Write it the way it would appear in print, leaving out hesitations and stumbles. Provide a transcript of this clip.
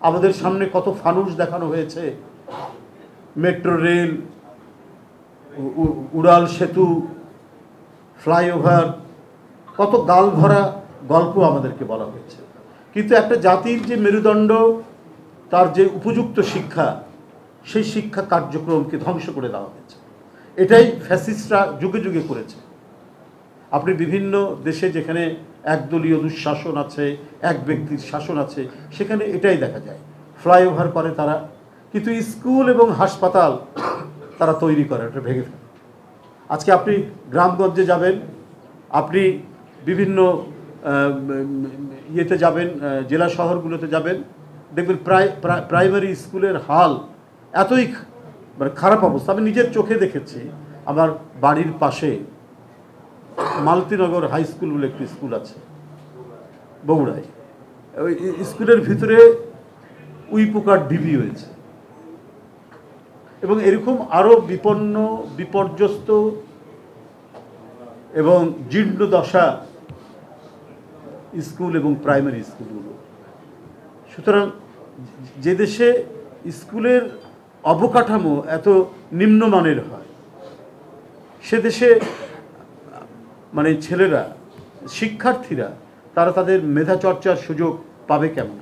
আমাদের সামনে কত ফানুস দেখানো হয়েছে, মেট্রো রেল, উড়াল সেতু, ফ্লাইওভার, কত গাল ভরা গল্প আমাদেরকে বলা হয়েছে। কিন্তু একটা জাতির যে মেরুদণ্ড, তার যে উপযুক্ত শিক্ষা, সেই শিক্ষা কার্যক্রমকে ধ্বংস করে দেওয়া হয়েছে। এটাই ফ্যাসিস্টরা যুগে যুগে করেছে। আপনি বিভিন্ন দেশে যেখানে একদলীয় দুঃশাসন আছে, এক ব্যক্তির শাসন আছে, সেখানে এটাই দেখা যায়। ফ্লাইওভার করে তারা, কিন্তু স্কুল এবং হাসপাতাল তারা তৈরি করে, এটা ভেঙে ফেলে। আজকে আপনি গ্রামগঞ্জে যাবেন, আপনি বিভিন্ন ইয়েতে যাবেন, জেলা শহরগুলোতে যাবেন, দেখবেন প্রাইমারি স্কুলের হাল এতই মানে খারাপ অবস্থা। আমি নিজের চোখে দেখেছি। আমার বাড়ির পাশে মালতীনগর হাই স্কুল বলে একটি স্কুল আছে বগুড়ায়। ওই স্কুলের ভিতরে উই পোকার ডিবি হয়েছে, এবং এরকম আরও বিপন্ন, বিপর্যস্ত এবং জীর্ণ দশা স্কুল এবং প্রাইমারি স্কুলগুলো। সুতরাং যে দেশে স্কুলের অবকাঠামো এত নিম্নমানের হয়, সে দেশে মানে ছেলেরা, শিক্ষার্থীরা, তারা তাদের মেধা চর্চার সুযোগ পাবে কেমন?